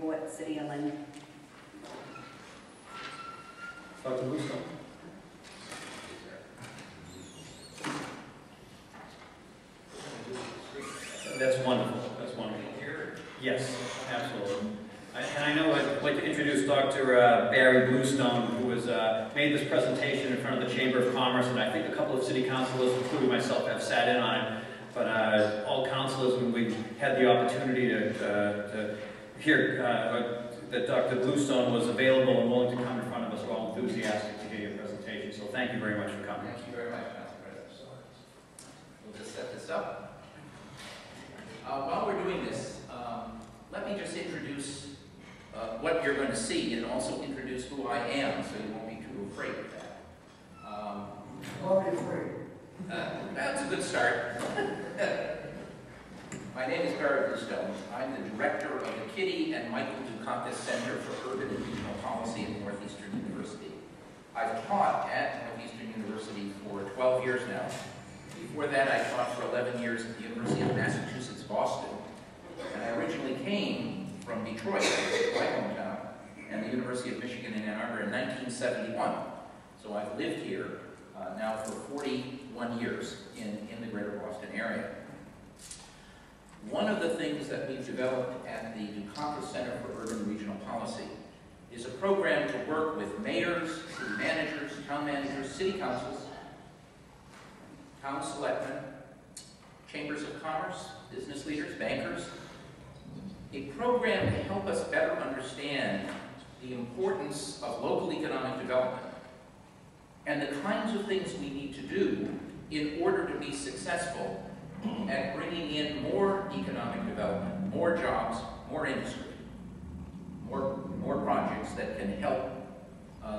report, City of Lynn. Dr. Bluestone. That's wonderful. That's wonderful. Yes, absolutely. And I know I'd like to introduce Dr. Barry Bluestone, who has made this presentation in front of the Chamber of Commerce, and I think a couple of city councilors, including myself, have sat in on it. But all councilors, when we had the opportunity to hear that Dr. Bluestone was available and willing to come in front of us, we're all enthusiastic to hear your presentation. So thank you very much for coming. Thank you very much, Council President. We'll just set this up. While we're doing this, let me just introduce what you're going to see and also introduce who I am, so you won't be too afraid of that. Already afraid. That's a good start. My name is Barry Bluestone. I'm the director of the Kitty and Michael Dukakis Center for Urban and Regional Policy at Northeastern University. I've taught at Northeastern University for 12 years now. Before that, I taught for 11 years at the University of Massachusetts, Boston. And I originally came from Detroit, my hometown, and the University of Michigan in Ann Arbor in 1971. So I've lived here now for 41 years in the greater Boston area. One of the things that we've developed at the Dukakis Center for Urban and Regional Policy is a program to work with mayors, city managers, town managers, city councils, town selectmen, chambers of commerce, business leaders, bankers, a program to help us better understand the importance of local economic development and the kinds of things we need to do in order to be successful at bringing in more economic development, more jobs, more industry, more projects that can help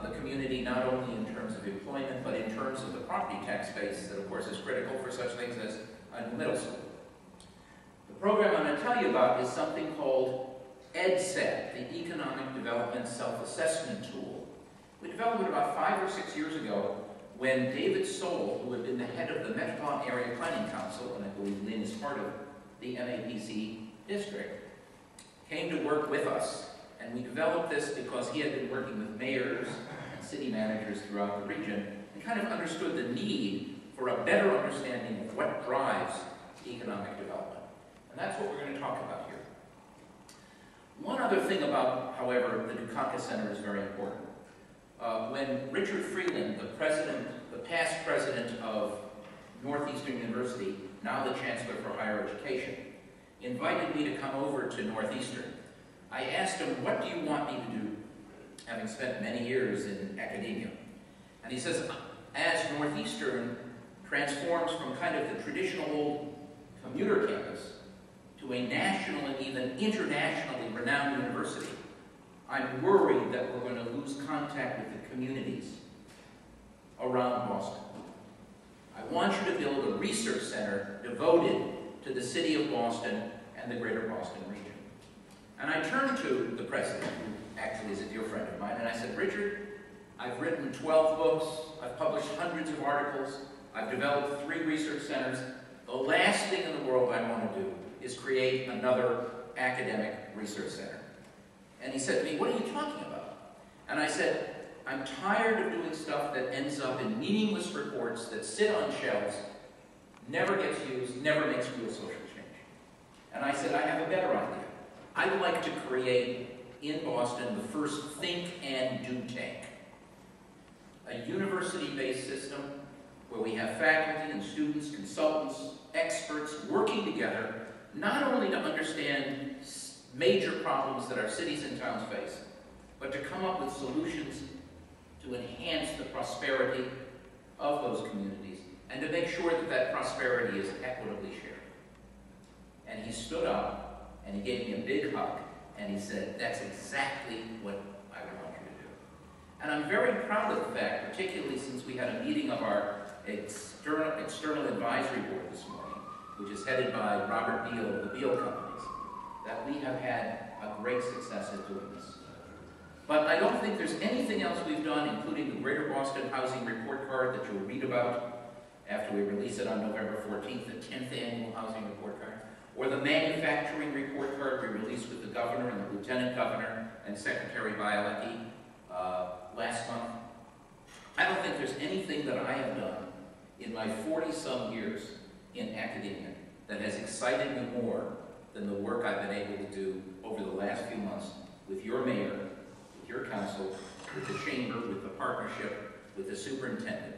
the community not only in terms of employment, but in terms of the property tax base that, of course, is critical for such things as a new middle school. The program I'm going to tell you about is something called EdSet, the Economic Development Self-Assessment Tool. We developed it about 5 or 6 years ago when David Soul, who had been the head of the Metropolitan Area Planning Council, and I believe Lynn is part of the MAPC district, came to work with us. And we developed this because he had been working with mayors and city managers throughout the region and kind of understood the need for a better understanding of what drives economic development. And that's what we're going to talk about here. One other thing about, however, the Dukakis Center is very important. When Richard Freeland, the past president of Northeastern University, now the Chancellor for Higher Education, invited me to come over to Northeastern, I asked him, what do you want me to do, having spent many years in academia? And he says, as Northeastern transforms from kind of the traditional old commuter campus to a national and even internationally renowned university, I'm worried that we're going to lose contact with the communities around Boston. I want you to build a research center devoted to the city of Boston and the greater Boston region. And I turned to the president, who actually is a dear friend of mine, and I said, Richard, I've written 12 books, I've published hundreds of articles, I've developed 3 research centers. The last thing in the world I want to do is create another academic research center. And he said to me, what are you talking about? And I said, I'm tired of doing stuff that ends up in meaningless reports that sit on shelves, never gets used, never makes real social change. And I said, I have a better idea. I'd like to create in Boston the first think and do tank. A university-based system where we have faculty and students, consultants, experts working together, not only to understand major problems that our cities and towns face, but to come up with solutions to enhance the prosperity of those communities and to make sure that that prosperity is equitably shared. And he stood up and he gave me a big hug and he said, that's exactly what I want you to do. And I'm very proud of the fact, particularly since we had a meeting of our external advisory board this morning, which is headed by Robert Beal of the Beal Companies, that we have had a great success at doing this. But I don't think there's anything else we've done, including the Greater Boston Housing Report Card that you'll read about after we release it on November 14th, the 10th Annual Housing Report Card, or the manufacturing report card we released with the governor and the lieutenant governor and Secretary Bielecki last month. I don't think there's anything that I have done in my 40-some years in academia that has excited me more than the work I've been able to do over the last few months with your mayor, with your council, with the chamber, with the partnership, with the superintendent.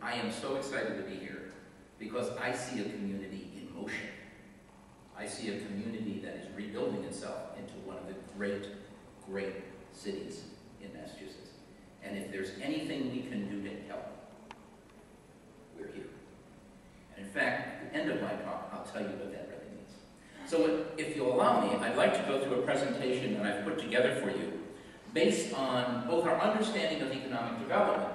I am so excited to be here because I see a community in motion. I see a community that is rebuilding itself into one of the great, great cities in Massachusetts. And if there's anything we can do to help, we're here. And in fact, at the end of my talk, I'll tell you what that really means. So if you'll allow me, I'd like to go through a presentation that I've put together for you based on both our understanding of economic development,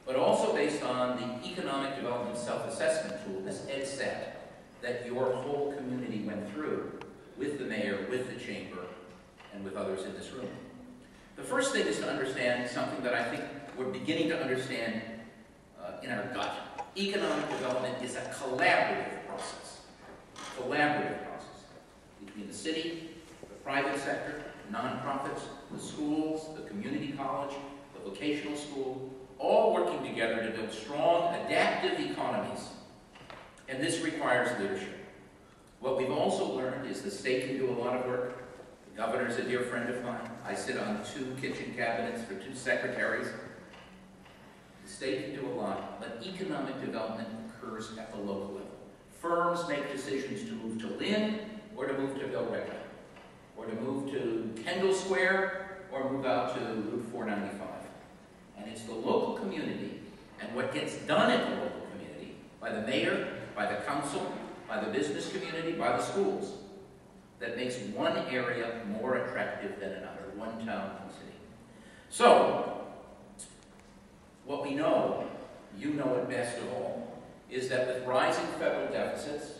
but also based on the Economic Development Self-Assessment Tool, this EdStat, that your whole community went through with the mayor, with the chamber, and with others in this room. The first thing is to understand something that I think we're beginning to understand in our gut. Economic development is a collaborative process. Collaborative process between the city, the private sector, nonprofits, the schools, the community college, the vocational school, all working together to build strong, adaptive economies. And this requires leadership. What we've also learned is the state can do a lot of work. The governor's a dear friend of mine. I sit on 2 kitchen cabinets for 2 secretaries. The state can do a lot, but economic development occurs at the local level. Firms make decisions to move to Lynn or to move to Billerica, or to move to Kendall Square or move out to Route 495. And it's the local community and what gets done at the local community by the mayor, by the council, by the business community, by the schools, that makes one area more attractive than another, one town, one city. So, what we know, you know it best of all, is that with rising federal deficits,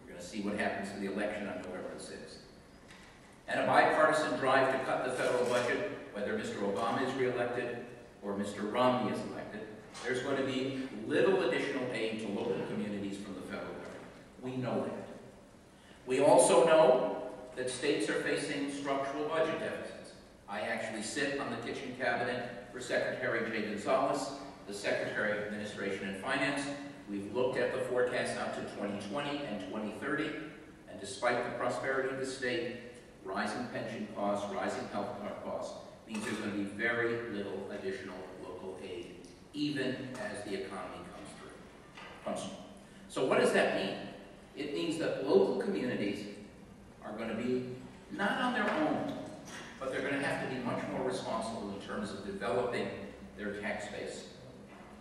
we're going to see what happens in the election on November the 6th, and a bipartisan drive to cut the federal budget, whether Mr. Obama is reelected or Mr. Romney is elected, there's going to be little additional aid to local communities from the federal government. We know that. We also know that states are facing structural budget deficits. I actually sit on the kitchen cabinet for Secretary Jay Gonzalez, the Secretary of Administration and Finance. We've looked at the forecast out to 2020 and 2030, and despite the prosperity of the state, rising pension costs, rising health care costs, means there's going to be very little additional local aid, even as the economy comes through. So what does that mean? It means that local communities are going to be not on their own, but they're going to have to be much more responsible in terms of developing their tax base.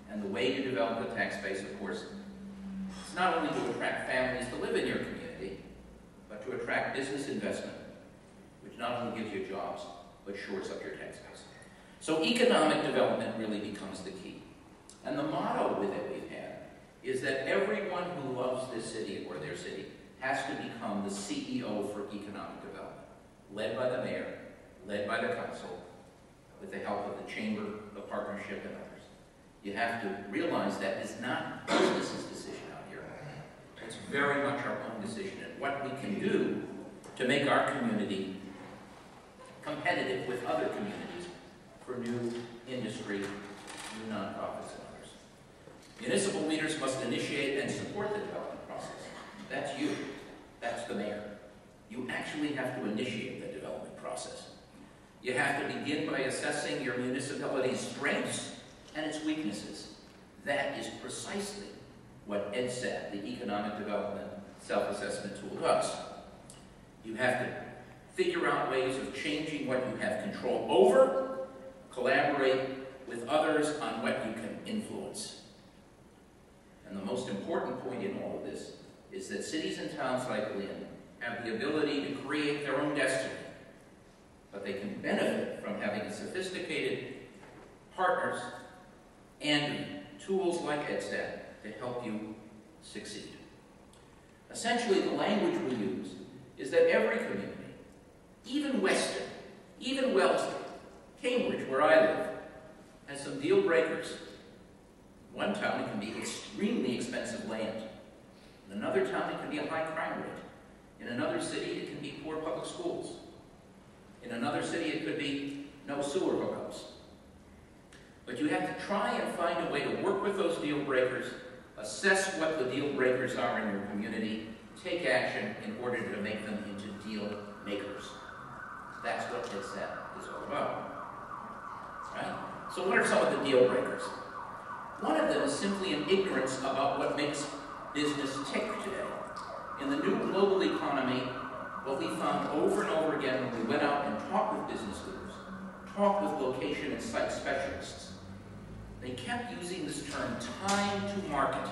And the way to develop a tax base, of course, is not only to attract families to live in your community, but to attract business investment, which not only gives you jobs, but shores up your tax base. So economic development really becomes the key. And the motto with it we've had is that everyone who loves this city or their city has to become the CEO for economic development, led by the mayor, led by the council, with the help of the chamber, the partnership, and others. You have to realize that is not business's decision out here. It's very much our own decision and what we can do to make our community competitive with other communities for new industry, new nonprofits, and others. Municipal leaders must initiate and support the development process. That's you. That's the mayor. You actually have to initiate the development process. You have to begin by assessing your municipality's strengths and its weaknesses. That is precisely what EdStat, the Economic Development Self-Assessment Tool, does. You have to figure out ways of changing what you have control over, collaborate with others on what you can influence. And the most important point in all of this is that cities and towns like Lynn have the ability to create their own destiny, but they can benefit from having sophisticated partners and tools like EdStat to help you succeed. Essentially, the language we use is that every community, even Weston, even Wellesley, Cambridge, where I live, has some deal breakers. One town, it can be extremely expensive land. In another town, it can be a high crime rate. In another city, it can be poor public schools. In another city, it could be no sewer hookups. But you have to try and find a way to work with those deal breakers, assess what the deal breakers are in your community, take action in order to make them into deal makers. That's what NCSAP is all about. Right? So what are some of the deal breakers? One of them is simply an ignorance about what makes business tick today. In the new global economy, what we found over and over again when we went out and talked with business leaders, talked with location and site specialists, they kept using this term, time to market.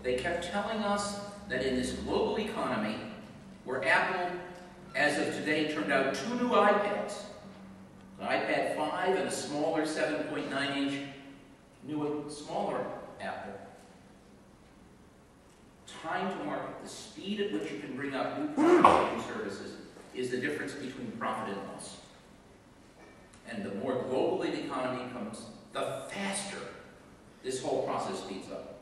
They kept telling us that in this global economy, where Apple, as of today, turned out 2 new iPads, an iPad 5 and a smaller 7.9-inch, newer, smaller Apple. Time to market, the speed at which you can bring up new products and services, is the difference between profit and loss. And the more global the economy becomes, the faster this whole process speeds up.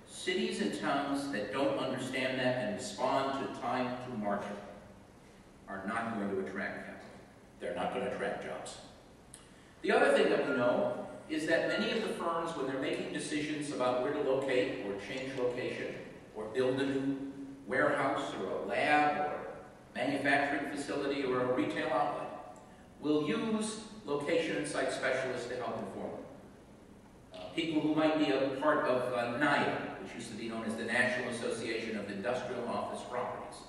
Cities and towns that don't understand that and respond to time to market are not going to attract capital. They're not going to attract jobs. The other thing that we know is that many of the firms, when they're making decisions about where to locate or change location or build a new warehouse or a lab or a manufacturing facility or a retail outlet, will use location and site specialists to help inform them. People who might be a part of NIA, which used to be known as the National Association of Industrial Office Properties,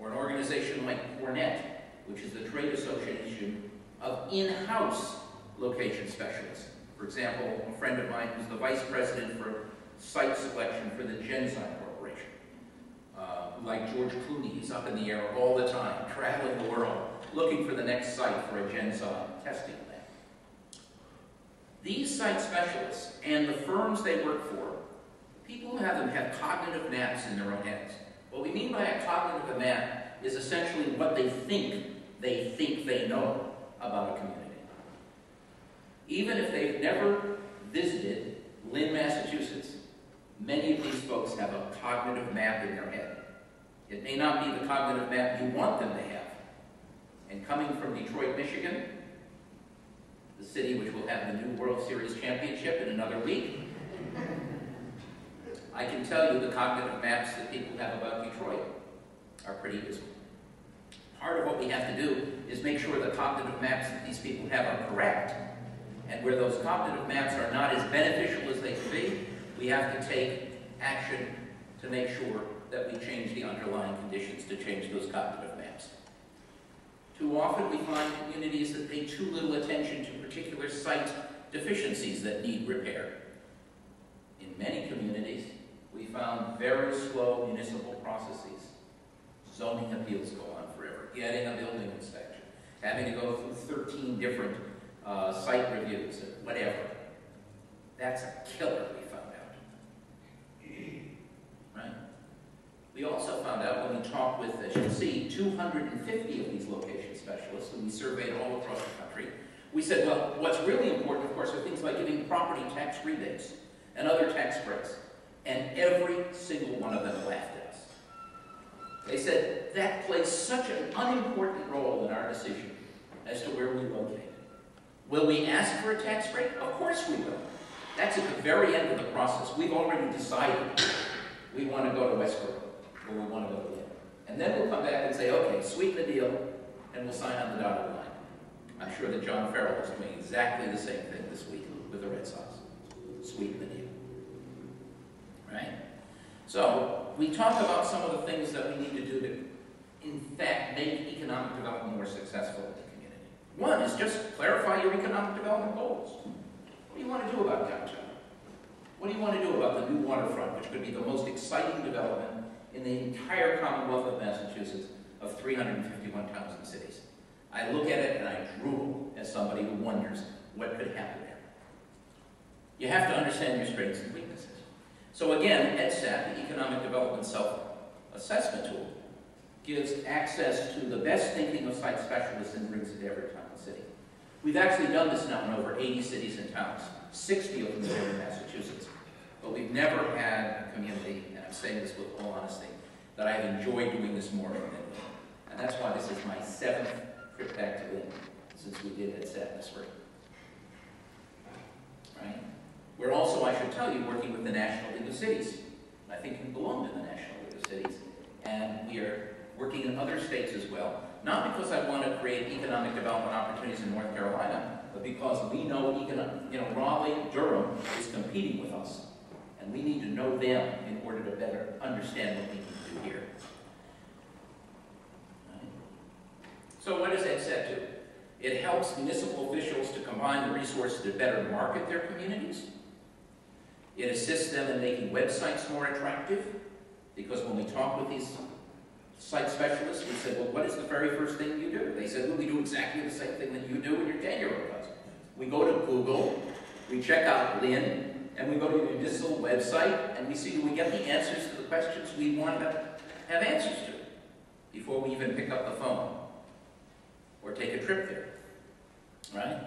or an organization like Cornet, which is the trade association of in-house location specialists. For example, a friend of mine who's the vice president for site selection for the Genzyme Corporation, like George Clooney, he's up in the air all the time, traveling the world, looking for the next site for a Genzyme testing lab. These site specialists and the firms they work for, people who have them have cognitive maps in their own heads. What we mean by a cognitive map is essentially what they think they know about a community. Even if they've never visited Lynn, Massachusetts, many of these folks have a cognitive map in their head. It may not be the cognitive map you want them to have. And coming from Detroit, Michigan, the city which will have the new World Series championship in another week, I can tell you the cognitive maps that people have about Detroit are pretty dismal. Part of what we have to do is make sure the cognitive maps that these people have are correct. And where those cognitive maps are not as beneficial as they could be, we have to take action to make sure that we change the underlying conditions to change those cognitive maps. Too often we find communities that pay too little attention to particular site deficiencies that need repair. In many communities, we found very slow municipal processes. Zoning appeals go on forever, getting a building inspection, having to go through 13 different site reviews, or whatever. That's a killer, we found out. Right? We also found out when we talked with, as you can see, 250 of these location specialists, and we surveyed all across the country. We said, well, what's really important, of course, are things like giving property tax rebates and other tax breaks. And every single one of them laughed at us. They said, that plays such an unimportant role in our decision as to where we locate. Will we ask for a tax break? Of course we will. That's at the very end of the process. We've already decided we want to go to Westboro, or we want to go to Lynn. And then we'll come back and say, okay, sweeten the deal, and we'll sign on the dotted line. I'm sure that John Farrell is doing exactly the same thing this week with the Red Sox. Sweeten the deal. Right? So, we talk about some of the things that we need to do to, in fact, make economic development more successful in the community. One is just clarify your economic development goals. What do you want to do about downtown? What do you want to do about the new waterfront, which could be the most exciting development in the entire Commonwealth of Massachusetts of 351 towns and cities? I look at it and I drool as somebody who wonders what could happen there. You have to understand your strengths and weaknesses. So again, EDSAT, the Economic Development Self-Assessment Tool, gives access to the best thinking of site specialists and brings it to every town and city. We've actually done this now in over 80 cities and towns, 60 of them here in Massachusetts. But we've never had a community, and I'm saying this with all honesty, that I have enjoyed doing this more than Lynn. And that's why this is my 7th trip back to Lynn since we did at Sadness Spring. Right? We're also, I should tell you, working with the National League of Cities. I think you belong to the National League of Cities. And we are working in other states as well. Not because I want to create economic development opportunities in North Carolina, but because we know Raleigh, Durham is competing with us. And we need to know them in order to better understand what we can do here. Right? So what does that set to? It helps municipal officials to combine the resources to better market their communities. It assists them in making websites more attractive, because when we talk with these site specialists, we said, well, what is the very first thing you do? They said, well, we do exactly the same thing that you do and your 10-year-old does. We go to Google, we check out Lynn, and we go to the municipal website, and we see, do we get the answers to the questions we want to have answers to before we even pick up the phone or take a trip there, right?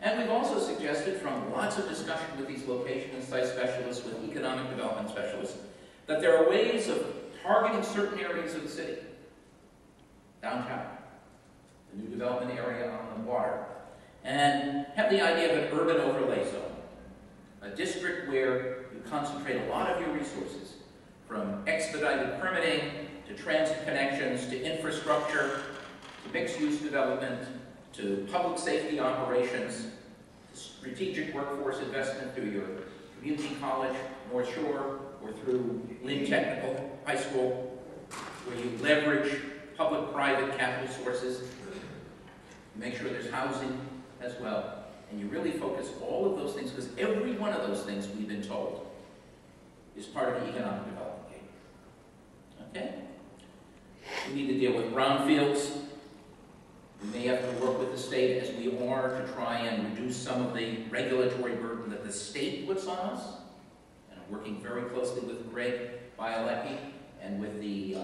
And we've also suggested, from lots of discussion with these location and site specialists, with economic development specialists, that there are ways of targeting certain areas of the city. Downtown, the new development area on the water, and have the idea of an urban overlay zone, a district where you concentrate a lot of your resources, from expedited permitting to transit connections to infrastructure to mixed-use development to public safety operations, to strategic workforce investment through your community college, North Shore, or through Lynn Technical High School, where you leverage public-private capital sources, make sure there's housing as well, and you really focus all of those things, because every one of those things, we've been told, is part of the economic development game. Okay? We need to deal with brownfields. We may have to work with the state, as we are, to try and reduce some of the regulatory burden that the state puts on us. And I'm working very closely with Greg Bielecki and with the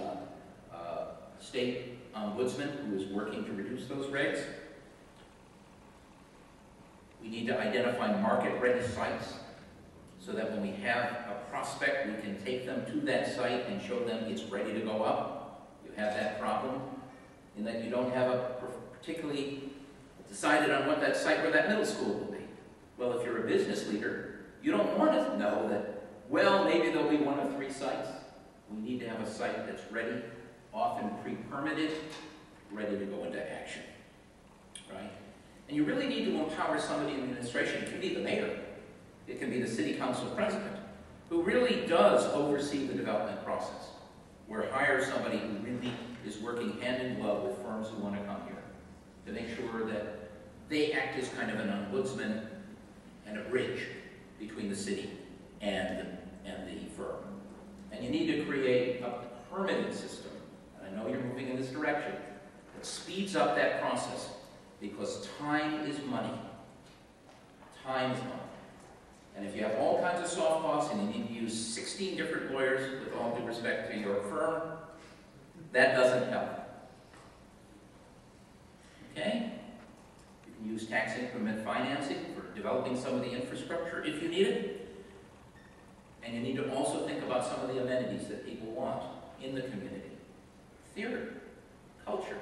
state ombudsman, who is working to reduce those regs. We need to identify market-ready sites so that when we have a prospect, we can take them to that site and show them it's ready to go up. You have that problem in that you don't have a particularly decided on what that site where that middle school will be. Well, if you're a business leader, you don't want to know that, well, maybe there'll be 1 of 3 sites. We need to have a site that's ready, often pre-permitted, ready to go into action, right? And you really need to empower somebody in the administration. It can be the mayor. It can be the city council president, who really does oversee the development process, or hire somebody who really is working hand in glove with firms who want to come here, to make sure that they act as kind of an ombudsman and a bridge between the city and the firm. And you need to create a permitting system, and I know you're moving in this direction, that speeds up that process, because time is money. Time is money. And if you have all kinds of soft costs and you need to use 16 different lawyers, with all due respect to your firm, that doesn't help. Okay? You can use tax increment financing for developing some of the infrastructure if you need it. And you need to also think about some of the amenities that people want in the community. Theater, culture,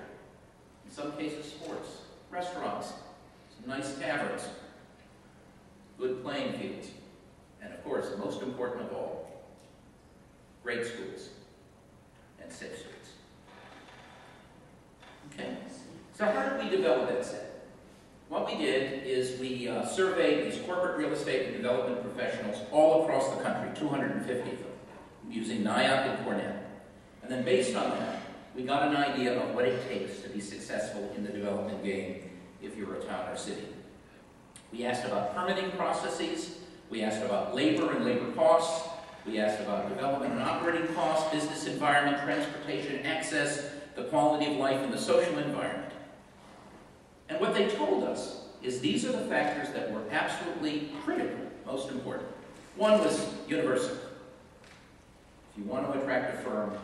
in some cases sports, restaurants, some nice taverns, good playing fields, and of course, most important of all, great schools and safe streets. Okay, so how did we develop that set? What we did is we surveyed these corporate real estate and development professionals all across the country, 250 of them, using NIOC and Cornell. And then based on that, we got an idea of what it takes to be successful in the development game if you're a town or city. We asked about permitting processes, we asked about labor and labor costs, we asked about development and operating costs, business environment, transportation, access, the quality of life, and the social environment. And what they told us is these are the factors that were absolutely critical, most important. One was universal. If you want to attract a firm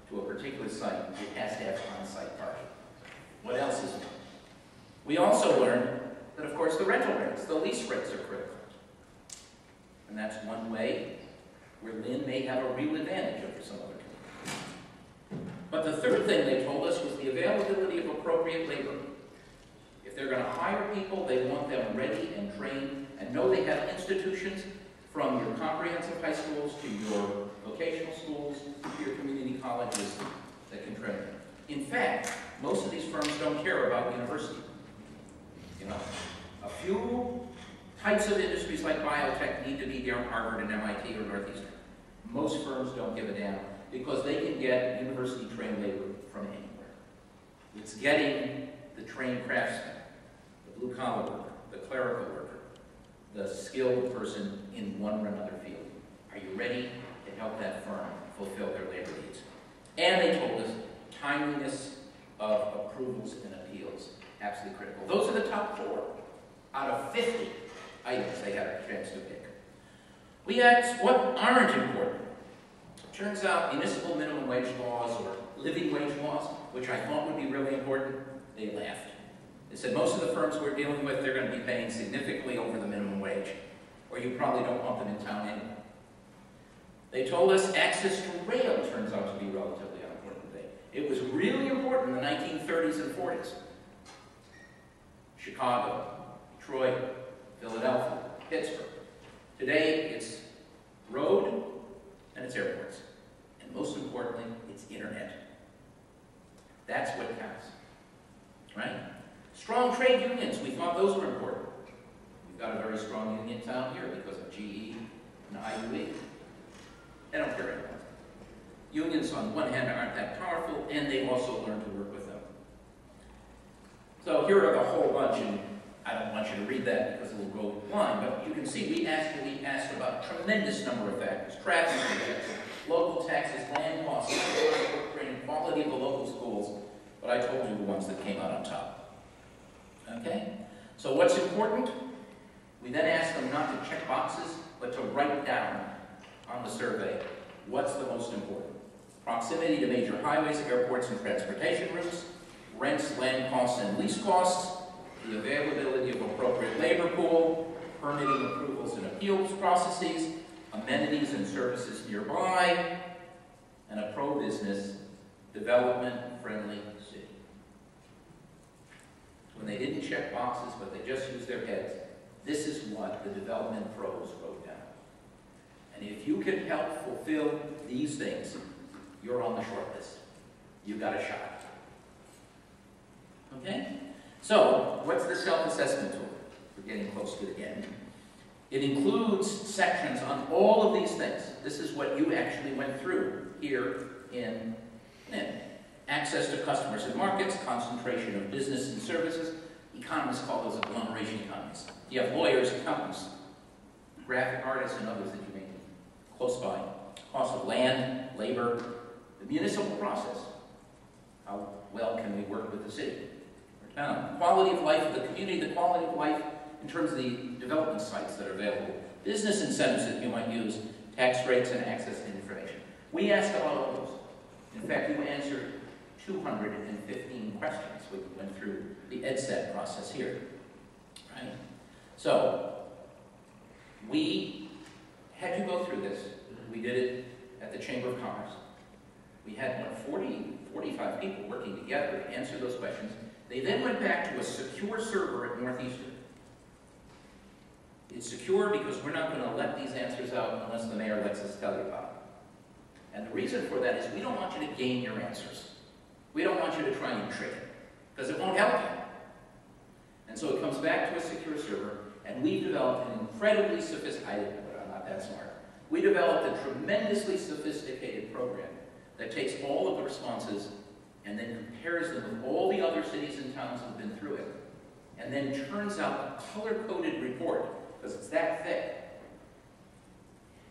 to a particular site, it has to have on-site parking. What else is new? We also learned that, of course, the rental rates, the lease rates are critical. And that's one way where Lynn may have a real advantage over some other communities. But the third thing they told us was the availability of appropriate labor. If they're going to hire people, they want them ready and trained and know they have institutions from your comprehensive high schools to your vocational schools to your community colleges that can train them. In fact, most of these firms don't care about university. You know, a few types of industries like biotech need to be near Harvard and MIT or Northeastern. Most firms don't give a damn because they can get university-trained labor from anywhere. It's getting the trained craftsman, the blue-collar worker, the clerical worker, the skilled person in one or another field. Are you ready to help that firm fulfill their labor needs? And they told us timeliness of approvals and appeals, absolutely critical. Those are the top 4 out of 50 items they had a chance to pick. We asked what aren't important. Turns out municipal minimum wage laws or living wage laws, which I thought would be really important, they laughed. They said most of the firms we're dealing with, they're going to be paying significantly over the minimum wage, or you probably don't want them in town anyway. They told us access to rail turns out to be relatively unimportant today. It was really important in the 1930s and 40s. Chicago, Detroit, Philadelphia, Pittsburgh. Today, it's road and it's airports. And most importantly, it's internet. That's what counts, right? Strong trade unions, we thought those were important. We've got a very strong union town here because of GE and IUE. They don't care anymore. Unions, on one hand, aren't that powerful, and they also learn to work with them. So here are the whole bunch, and I don't want you to read that because it will go blind, but you can see we asked about a tremendous number of factors. Traffic congestion, local taxes, land costs, footprint, quality of the local schools, but I told you the ones that came out on top. Okay? So what's important? We then asked them not to check boxes, but to write down on the survey what's the most important. Proximity to major highways, airports, and transportation routes, rents, land costs, and lease costs, the availability of appropriate labor pool, permitting approvals and appeals processes, amenities and services nearby, and a pro-business, development-friendly city. When they didn't check boxes, but they just used their heads, this is what the development pros wrote down. And if you can help fulfill these things, you're on the short list. You've got a shot. Okay? So, what's the self-assessment tool? We're getting close to the end. It includes sections on all of these things. This is what you actually went through here in Lynn. Access to customers and markets, concentration of business and services. Economists call those agglomeration economies. You have lawyers, accountants, graphic artists, and others that you may need close by. Cost of land, labor, the municipal process. How well can we work with the city? Quality of life of the community, the quality of life in terms of the development sites that are available, business incentives that you might use, tax rates, and access to information. We asked about all those. In fact, you answered 215 questions. We went through the EdStat process here, right? So, we had you go through this. We did it at the Chamber of Commerce. We had 45 people working together to answer those questions. They then went back to a secure server at Northeastern. It's secure because we're not going to let these answers out unless the mayor lets us tell you about it. And the reason for that is we don't want you to game your answers. We don't want you to try and trick it, because it won't help you. And so it comes back to a secure server, and we've developed an incredibly sophisticated, I'm not that smart. We developed a tremendously sophisticated program that takes all of the responses and then compares them with all the other cities and towns that have been through it, and then turns out a color-coded report, because it's that thick,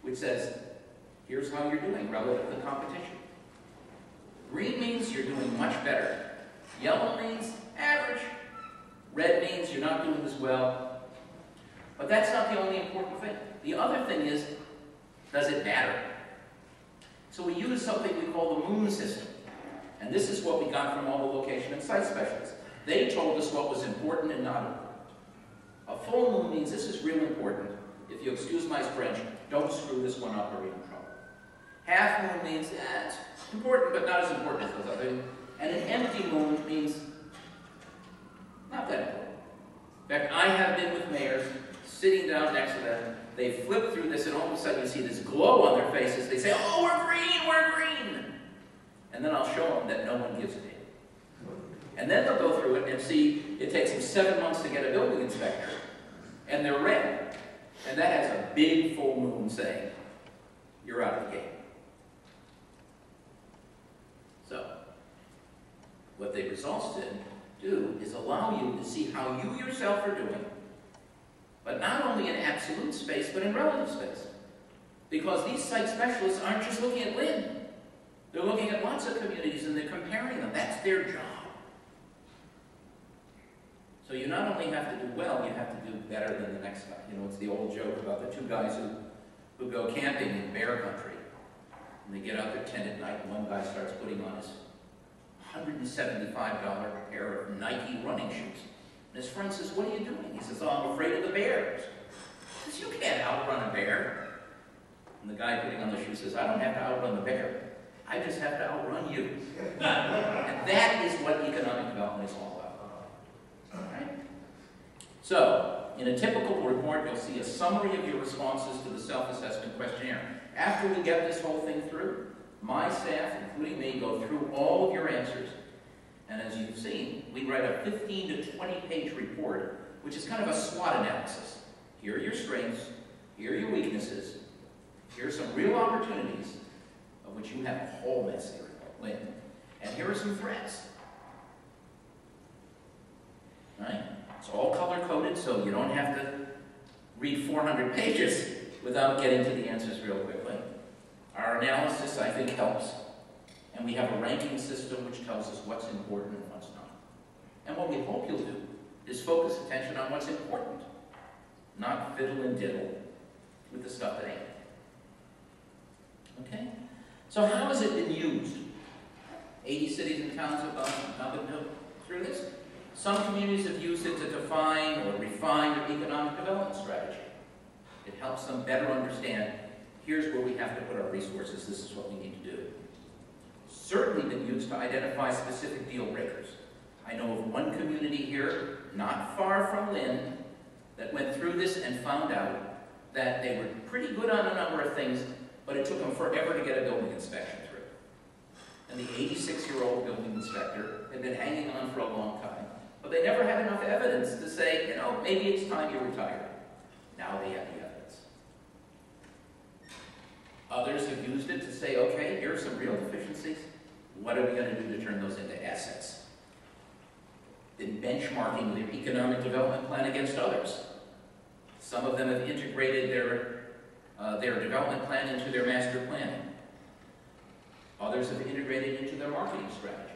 which says, here's how you're doing relative to the competition. Green means you're doing much better. Yellow means average. Red means you're not doing as well. But that's not the only important thing. The other thing is, does it matter? So we use something we call the moon system. And this is what we got from all the location and site specialists. They told us what was important and not important. A full moon means this is real important. If you excuse my French, don't screw this one up or you're in trouble. Half moon means, it's important, but not as important as those others. And an empty moon means not that important. In fact, I have been with mayors sitting down next to them. They flip through this, and all of a sudden you see this glow on their faces. They say, oh, we're green, we're green. And then I'll show them that no one gives a damn. And then they'll go through it and see it takes them 7 months to get a building inspector. And they're red. And that has a big full moon saying, you're out of the game. So, what the results do is allow you to see how you yourself are doing, but not only in absolute space, but in relative space. Because these site specialists aren't just looking at Lynn. They're looking at lots of communities and they're comparing them. That's their job. So you not only have to do well, you have to do better than the next guy. You know, it's the old joke about the two guys who go camping in bear country. And they get out their tent at night and one guy starts putting on his $175 pair of Nike running shoes. And his friend says, what are you doing? He says, oh, I'm afraid of the bears. He says, you can't outrun a bear. And the guy putting on the shoes says, I don't have to outrun the bear. I just have to outrun you. And that is what economic development is all about. All right? So, in a typical report, you'll see a summary of your responses to the self-assessment questionnaire. After we get this whole thing through, my staff, including me, go through all of your answers. And as you've seen, we write a 15 to 20-page report, which is kind of a SWOT analysis. Here are your strengths, here are your weaknesses, here are some real opportunities, of which you have a whole mess here, Lynn. And here are some threats. Right? It's all color-coded, so you don't have to read 400 pages without getting to the answers real quickly. Our analysis, I think, helps. And we have a ranking system which tells us what's important and what's not. And what we hope you'll do is focus attention on what's important, not fiddle and diddle with the stuff that ain't. Okay? So how has it been used? 80 cities and towns have gone through this. Some communities have used it to define or refine their economic development strategy. It helps them better understand, here's where we have to put our resources, this is what we need to do. Certainly been used to identify specific deal breakers. I know of one community here, not far from Lynn, that went through this and found out that they were pretty good on a number of things, but it took them forever to get a building inspection through. And the 86-year-old building inspector had been hanging on for a long time, but they never had enough evidence to say, you know, maybe it's time you retire. Now they have the evidence. Others have used it to say, okay, here are some real deficiencies. What are we going to do to turn those into assets? Then benchmarking their economic development plan against others. Some of them have integrated their development plan into their master planning. Others have integrated into their marketing strategy.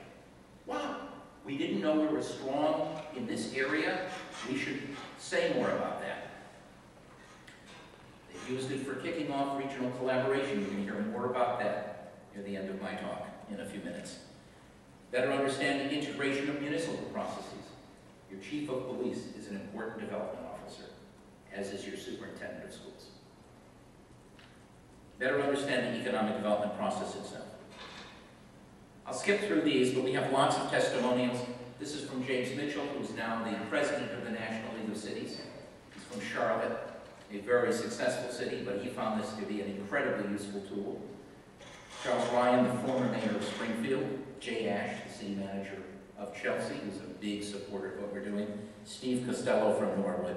Wow, we didn't know we were strong in this area. We should say more about that. They've used it for kicking off regional collaboration. You're going to hear more about that near the end of my talk in a few minutes. Better understand the integration of municipal processes. Your chief of police is an important development officer, as is your superintendent of schools. Better understand the economic development process itself. I'll skip through these, but we have lots of testimonials. This is from James Mitchell, who's now the president of the National League of Cities. He's from Charlotte, a very successful city, but he found this to be an incredibly useful tool. Charles Ryan, the former mayor of Springfield. Jay Ash, the city manager of Chelsea, who's a big supporter of what we're doing. Steve Costello from Norwood.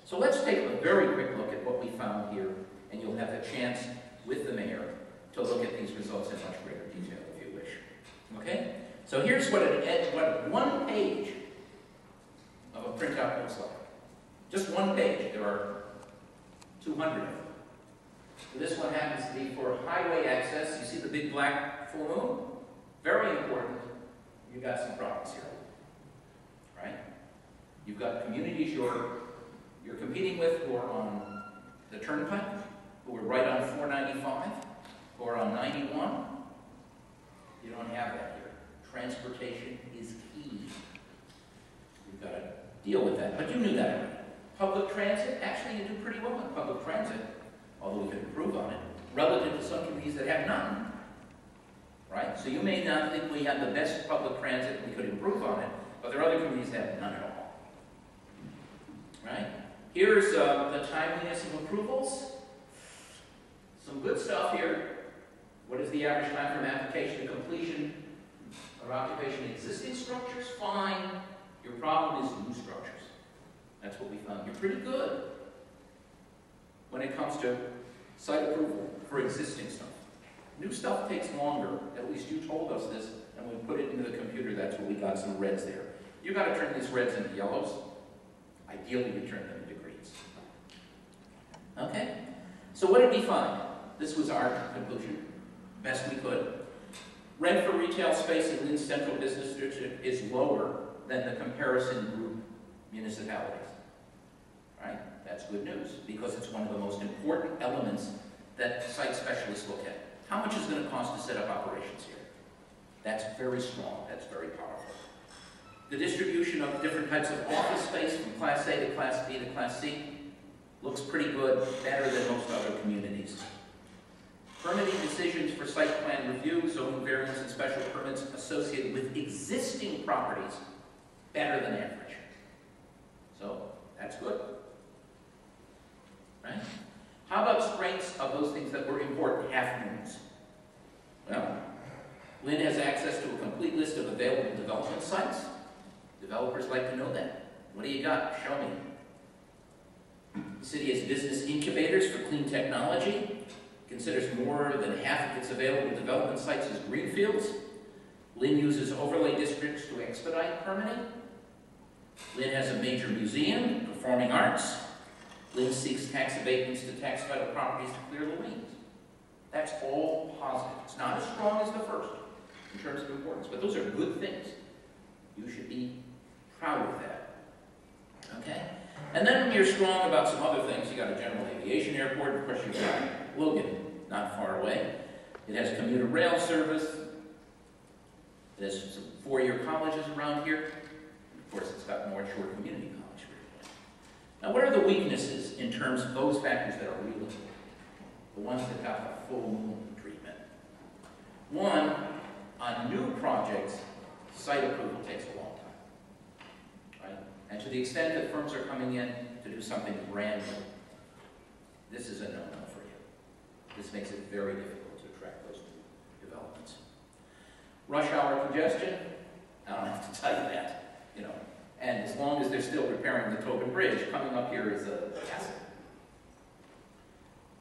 So let's take a very quick look at what we found here, and you'll have the chance with the mayor to look at these results in much greater detail if you wish. Okay? So here's what one page of a printout looks like. Just one page. There are 200 of them. So this one happens to be for highway access. You see the big black full moon? Very important. You've got some problems here. Right? You've got communities you're competing with who are on the Turnpike, who are right on 495, who are on 91. You don't have that here. Transportation is key. You've got to deal with that, but you knew that already. Public transit, actually you do pretty well in public transit, although we could improve on it. relative to some communities that have none. Right? So you may not think we have the best public transit, we could improve on it, but there are other communities that have none at all. Right? Here's the timeliness of approvals. Some good stuff here. What is the average time from application to completion or occupation of existing structures? Fine. Your problem is new structures. That's what we found. You're pretty good when it comes to site approval for existing stuff. New stuff takes longer. At least you told us this, and when we put it into the computer, that's what we got, some reds there. You've got to turn these reds into yellows. Ideally, we turn them into greens. Okay? So what did we find? This was our conclusion, best we could. Rent for retail space in Lynn's central business district is lower than the comparison group municipalities. Right? That's good news, because it's one of the most important elements that site specialists look at. How much is it going to cost to set up operations here? That's very strong. That's very powerful. The distribution of different types of office space from Class A to Class B to Class C looks pretty good, better than most other communities. Permitting decisions for site plan review, zoning variance, and special permits associated with existing properties, better than average. So, that's good. Right? How about strengths of those things that were important, half-moons? Well, Lynn has access to a complete list of available development sites. Developers like to know that. What do you got? Show me. The city has business incubators for clean technology. Considers more than half of its available development sites as greenfields. Lynn uses overlay districts to expedite permitting. Lynn has a major museum, performing arts. Lynn seeks tax abatements to tax title properties to clear the liens. That's all positive. It's not as strong as the first in terms of importance, but those are good things. You should be proud of that. Okay? And then when you're strong about some other things, you got a general aviation airport, of course you've got Logan, not far away. It has commuter rail service. It has some four-year colleges around here. Of course, it's got North Shore Community College. Now, what are the weaknesses in terms of those factors that are really the ones that got the full moon treatment? One, on new projects, site approval takes a long time. Right? And to the extent that firms are coming in to do something brand new, this is a no-no for you. This makes it very difficult to attract those new developments. Rush hour congestion, I don't have to tell you that, you know. And as long as they're still repairing the Tobin Bridge, coming up here is a hassle.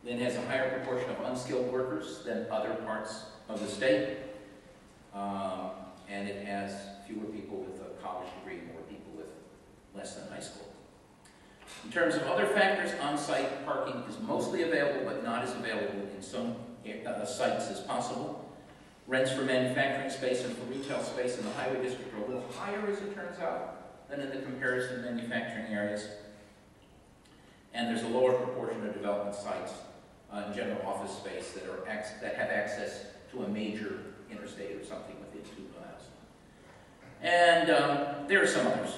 Lynn has a higher proportion of unskilled workers than other parts of the state. And it has fewer people with a college degree, more people with less than high school. In terms of other factors, on-site parking is mostly available, but not as available in some sites as possible. Rents for manufacturing space and for retail space in the highway district are a little higher, as it turns out, than in the comparison manufacturing areas. And there's a lower proportion of development sites in general office space that have access to a major interstate or something within 2 miles. And there are some others.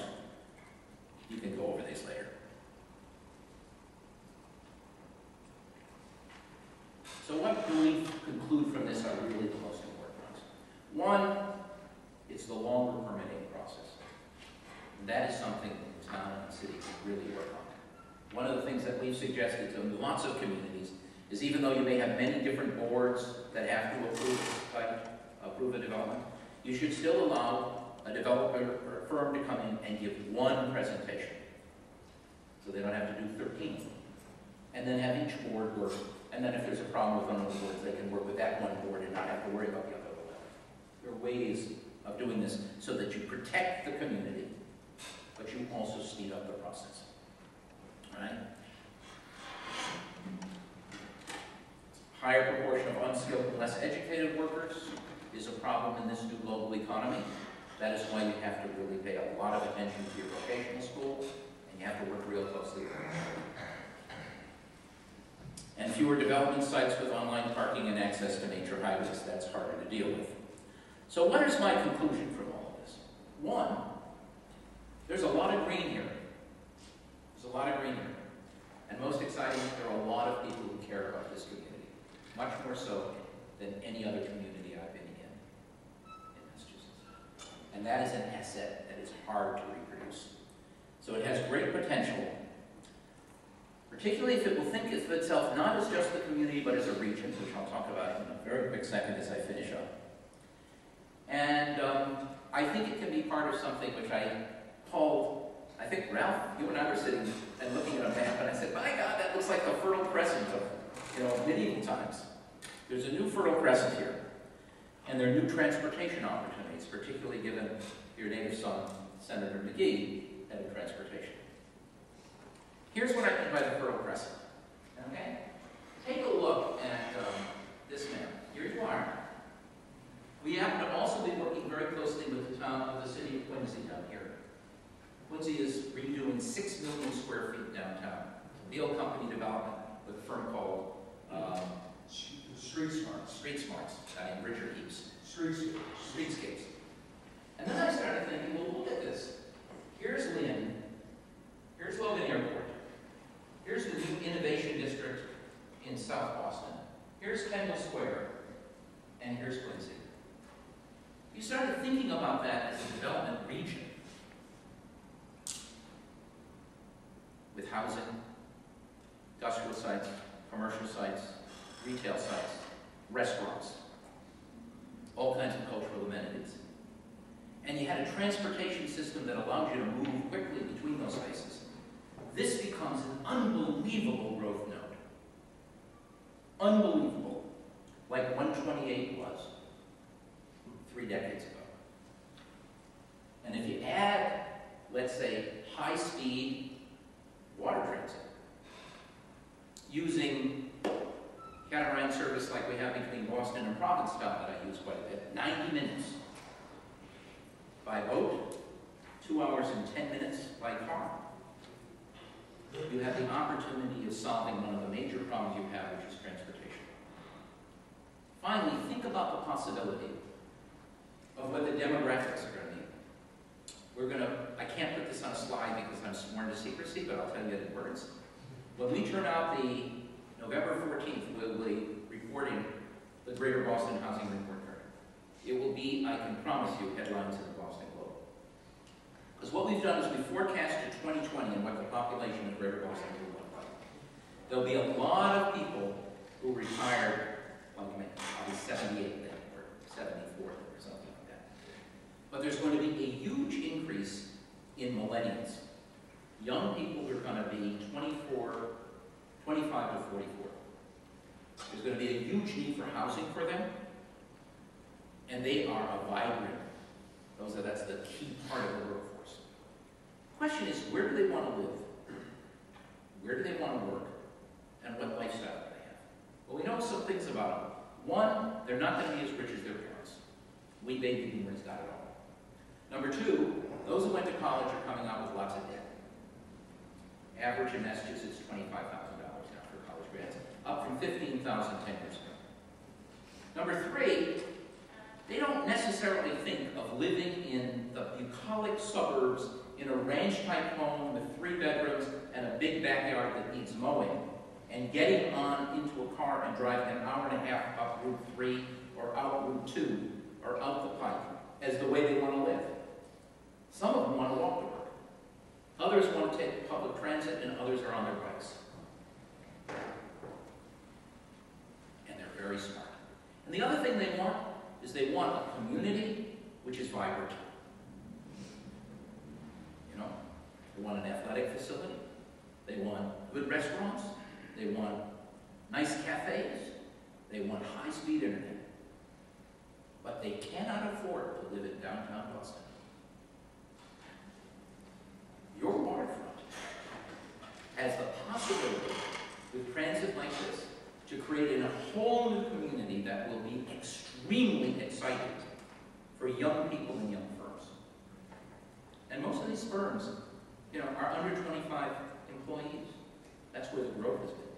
You can go over these later. So what do we conclude from this are really the most important ones? One, it's the longer permitting process. And that is something that the town and the city can really work on. One of the things that we've suggested to lots of communities is even though you may have many different boards that have to approve a development, you should still allow a developer or a firm to come in and give one presentation. So they don't have to do 13. And then have each board work. And then if there's a problem with one of the boards, they can work with that one board and not have to worry about the other 11. There are ways of doing this so that you protect the community, but you also speed up the process. All right? Higher proportion of unskilled and less educated workers is a problem in this new global economy. That is why you have to really pay a lot of attention to your vocational school, and you have to work real closely with them. And fewer development sites with online parking and access to major highways, that's harder to deal with. So what is my conclusion from all of this? One, there's a lot of green here. There's a lot of green here. And most exciting, there are a lot of people who care about this community. Much more so than any other community I've been in Massachusetts. And that is an asset that is hard to reproduce. So it has great potential, particularly if it will think of itself not as just the community, but as a region, which I'll talk about in a very quick second as I finish up. And I think it can be part of something which I called, I think, Ralph, you and I were sitting and looking at a map, and I said, my God, that looks like the Fertile Crescent of medieval times. There's a new Fertile Crescent here, and there are new transportation opportunities, particularly given your native son, Senator McGee, head of transportation. Here's what I mean by the Fertile Crescent. Okay? Take a look at this map. Here you are. We happen to also be working very closely with the city of Quincy down here. Quincy is redoing 6 million square feet downtown. Deal company development with a firm called Street Smarts. Street Smarts, Richard Heaps. Streetscapes. And then I started thinking, well, look at this. Here's Lynn. Here's Logan Airport. Here's the new Innovation District in South Boston. Here's Kendall Square. And here's Quincy. You started thinking about that as a development region with housing, industrial sites, commercial sites, retail sites, restaurants, all kinds of cultural amenities. And you had a transportation system that allowed you to move quickly between those spaces. This becomes an unbelievable growth node. Unbelievable. Like 128 was 3 decades ago. And if you add, let's say, high-speed water transit, using catamaran service like we have between Boston and Provincetown that I use quite a bit, 90 minutes by boat, 2 hours and 10 minutes by car. You have the opportunity of solving one of the major problems you have, which is transportation. Finally, think about the possibility of what the demographics are going to be. I can't put this on a slide because I'm sworn to secrecy, but I'll tell you in words. When we turn out the November 14th, we'll be reporting the Greater Boston Housing Report Card. It will be, I can promise you, headlines in the Boston Globe. Because what we've done is we forecasted 2020 and what the population of Greater Boston will look like. There'll be a lot of people who retired, like me, I'll be 78 then, or 74 or something like that. But there's going to be a huge increase in millennials. Young people are going to be 25 to 44. There's going to be a huge need for housing for them, and they are a vibrant. That's the key part of the workforce. The question is, where do they want to live? Where do they want to work? And what lifestyle do they have? Well, we know some things about them. One, they're not going to be as rich as their parents. We baby boomers got it all. Number two, those who went to college are coming out with lots of debt. Average in Massachusetts, $25,000 now for college grads, up from $15,000 10 years ago. Number three, they don't necessarily think of living in the bucolic suburbs in a ranch-type home with 3 bedrooms and a big backyard that needs mowing, and getting on into a car and driving an hour and a half up Route 3 or out Route 2 or out the Pike as the way they want to live. Some of them want to walk to work. Others want to take public transit, and others are on their bikes. And they're very smart. And the other thing they want is they want a community which is vibrant. You know, they want an athletic facility. They want good restaurants. They want nice cafes. They want high-speed internet. But they cannot afford to live in downtown Boston. Your waterfront has the possibility, with transit like this, to create a whole new community that will be extremely exciting for young people and young firms. And most of these firms, are under 25 employees. That's where the growth has been.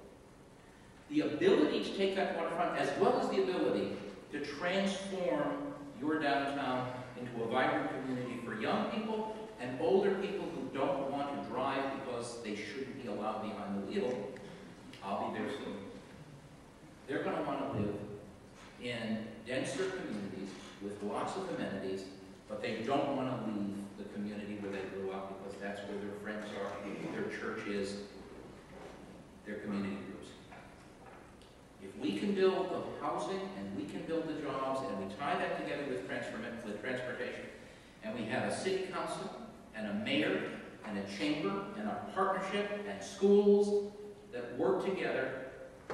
The ability to take that waterfront, as well as the ability to transform your downtown into a vibrant community for young people and older people who don't want to drive because they shouldn't be allowed behind the wheel, I'll be there soon. They're going to want to live lots of amenities, but they don't want to leave the community where they grew up because that's where their friends are, their church is, their community groups. If we can build the housing and we can build the jobs and we tie that together with transportation, and we have a city council and a mayor and a chamber and a partnership and schools that work together,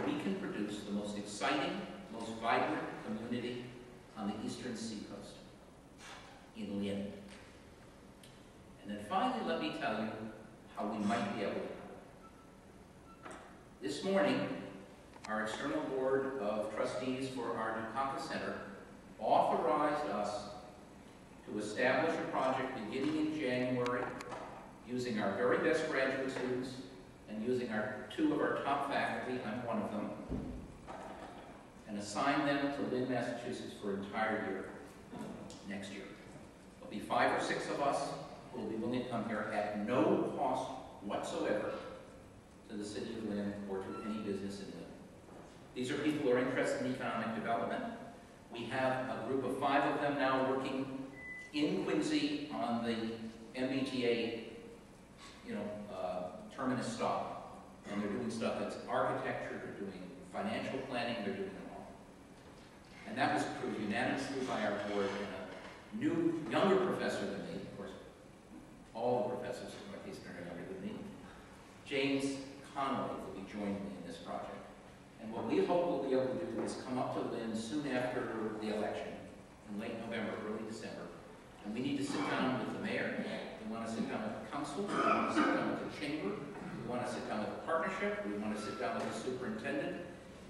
we can produce the most exciting, most vibrant community on the eastern seacoast, in Lynn. And then finally, let me tell you how we might be able to help. This morning, our external board of trustees for our Dukakis Center authorized us to establish a project beginning in January using our very best graduate students and using two of our top faculty, I'm one of them, and assign them to Lynn, Massachusetts for an entire year next year. There'll be 5 or 6 of us who will be willing to come here at no cost whatsoever to the city of Lynn or to any business in Lynn. These are people who are interested in economic development. We have a group of 5 of them now working in Quincy on the MBTA, terminus stop. And they're doing stuff that's architecture, they're doing financial planning, they're doing it all. And that was approved unanimously by our board, and a new, younger professor than me, of course, all the professors at NorthEastern are younger than me, James Conway will be joining me in this project. And what we hope we'll be able to do is come up to Lynn soon after the election, in late November, early December. And we need to sit down with the mayor, we want to sit down with the council, we want to sit down with the chamber, we want to sit down with the partnership, we want to sit down with the superintendent.